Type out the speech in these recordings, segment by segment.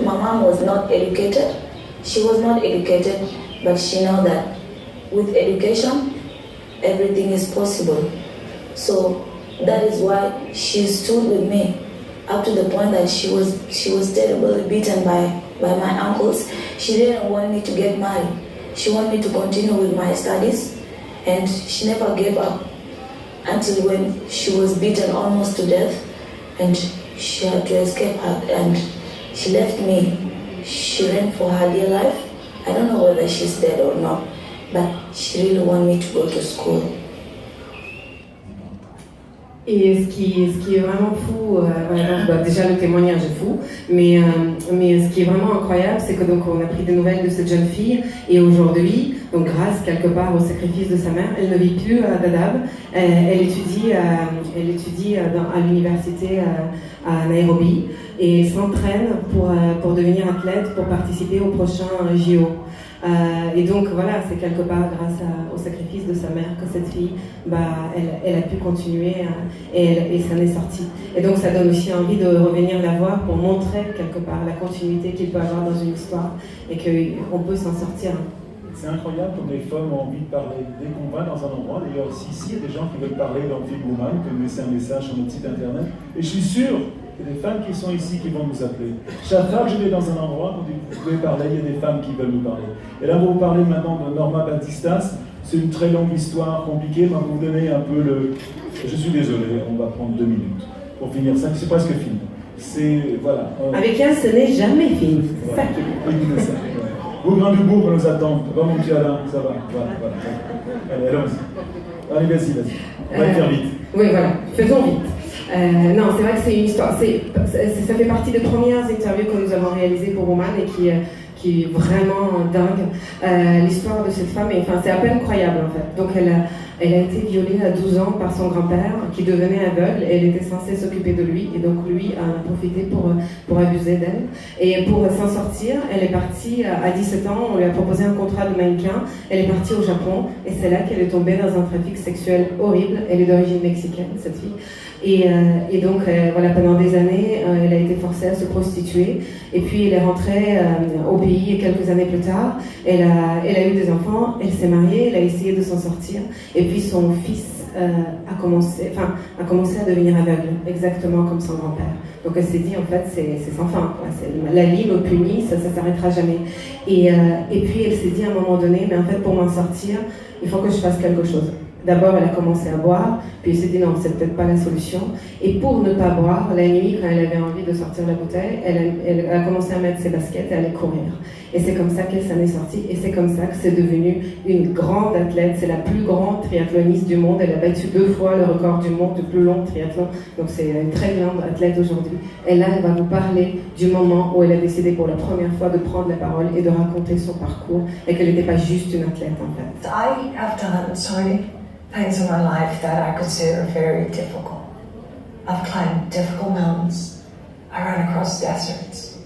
My mom was not educated. She was not educated, but she know that with education, everything is possible. So that is why she stood with me up to the point that she was terribly beaten by my uncles. She didn't want me to get married. She wanted me to continue with my studies, and she never gave up until when she was beaten almost to death, and she had to escape her, and she left me. She ran for her dear life. I don't know whether she's dead or not, but she really wanted me to go to school. Et ce qui est vraiment fou, déjà le témoignage est fou, mais ce qui est vraiment incroyable, c'est que donc on a pris des nouvelles de cette jeune fille, et aujourd'hui, donc grâce quelque part au sacrifice de sa mère, elle ne vit plus à Dadaab. Elle étudie à l'université à Nairobi et s'entraîne pour devenir athlète, pour participer au prochain JO. Et donc voilà, c'est quelque part grâce au sacrifice de sa mère que cette fille, elle a pu continuer et ça en est sorti. Et donc ça donne aussi envie de revenir la voir pour montrer quelque part la continuité qu'il peut avoir dans une histoire et qu'on peut s'en sortir. C'est incroyable comme les femmes ont envie de parler. Dès qu'on va dans un endroit, d'ailleurs ici, il y a des gens qui veulent parler dans Big Woman, qui peuvent laisser un message sur notre site internet. Et je suis sûr qu'il y a des femmes qui sont ici qui vont nous appeler. Chaque fois que je vais dans un endroit, on dit, vous pouvez parler, il y a des femmes qui veulent nous parler. Et là, on va vous parler maintenant de Norma Batistas. C'est une très longue histoire compliquée, mais on va vous donner un peu le... Je suis désolé, on va prendre 2 minutes pour finir ça. C'est presque fini. C'est... Voilà. Avec elle, ce n'est jamais fini. Voilà. Vous, Grand Dubourg, on nous attend. Va mon petit Alain, ça va. Voilà. Allez, allons-y. Allez, vas-y. On va le faire vite. Oui, voilà. Faisons vite. Non, c'est vrai que c'est une histoire. Ça fait partie des premières interviews que nous avons réalisées pour Woman et qui est vraiment dingue. L'histoire de cette femme, c'est à peine croyable en fait. Donc elle a été violée à 12 ans par son grand-père qui devenait aveugle et elle était censée s'occuper de lui et donc lui en a profité pour abuser d'elle. Et pour s'en sortir, elle est partie à 17 ans, on lui a proposé un contrat de mannequin, elle est partie au Japon et c'est là qu'elle est tombée dans un trafic sexuel horrible. Elle est d'origine mexicaine, cette fille. Et donc, voilà, pendant des années, elle a été forcée à se prostituer. Et puis, elle est rentrée au pays quelques années plus tard. Elle a eu des enfants, elle s'est mariée, elle a essayé de s'en sortir. Et puis, son fils a commencé à devenir aveugle, exactement comme son grand-père. Donc, elle s'est dit, en fait, c'est sans fin, quoi. La vie me punit, ça s'arrêtera jamais. Et puis, elle s'est dit à un moment donné, mais en fait, pour m'en sortir, il faut que je fasse quelque chose. D'abord, elle a commencé à boire, puis elle s'est dit non, c'est peut-être pas la solution. Et pour ne pas boire, la nuit, quand elle avait envie de sortir la bouteille, elle a commencé à mettre ses baskets et à aller courir. Et c'est comme ça qu'elle s'en est sortie, et c'est comme ça que c'est devenu une grande athlète. C'est la plus grande triathloniste du monde. Elle a battu 2 fois le record du monde du plus long triathlon. Donc c'est une très grande athlète aujourd'hui. Et là, elle va vous parler du moment où elle a décidé pour la première fois de prendre la parole et de raconter son parcours, et qu'elle n'était pas juste une athlète en fait. I have done so many things in my life that I consider very difficult. I've climbed difficult mountains. I ran across deserts.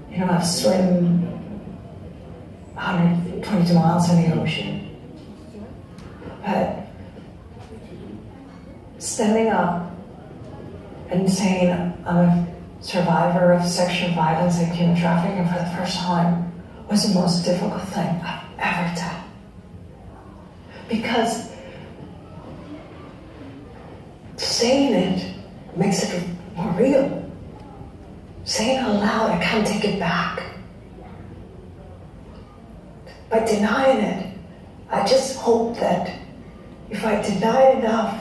You know, I've swum 122 miles in the ocean. But standing up and saying I'm a survivor of sexual violence and human trafficking for the first time was the most difficult thing I've ever done. Because saying it makes it more real. Saying it aloud, I can't take it back. By denying it, I just hope that if I deny it enough,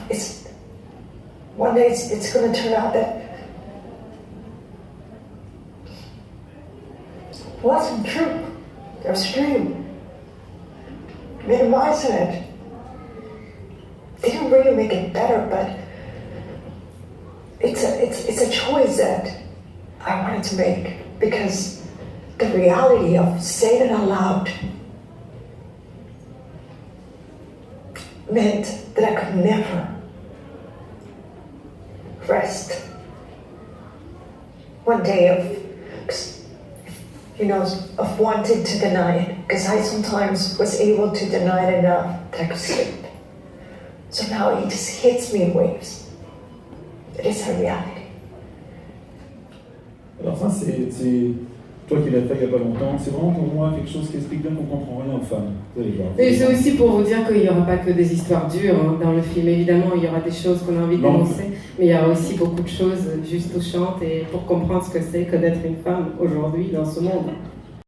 one day it's going to turn out that it wasn't true. There was dream. Minimizing it didn't really make it better, but it's a choice that I wanted to make, because the reality of saying it out loud meant that I could never rest one day of wanting to deny it, because I sometimes was able to deny it enough that I could sleep. So now it just hits me in waves. It is a reality. Alors ça, c'est toi qui l'as fait il n'y a pas longtemps, c'est vraiment pour moi quelque chose qui explique bien qu'on ne comprend rien aux femmes. Vous allez voir. Et c'est aussi pour vous dire qu'il n'y aura pas que des histoires dures dans le film. Évidemment, il y aura des choses qu'on a envie de dénoncer, mais il y aura aussi beaucoup de choses juste touchantes et pour comprendre ce que c'est que d'être une femme aujourd'hui dans ce monde.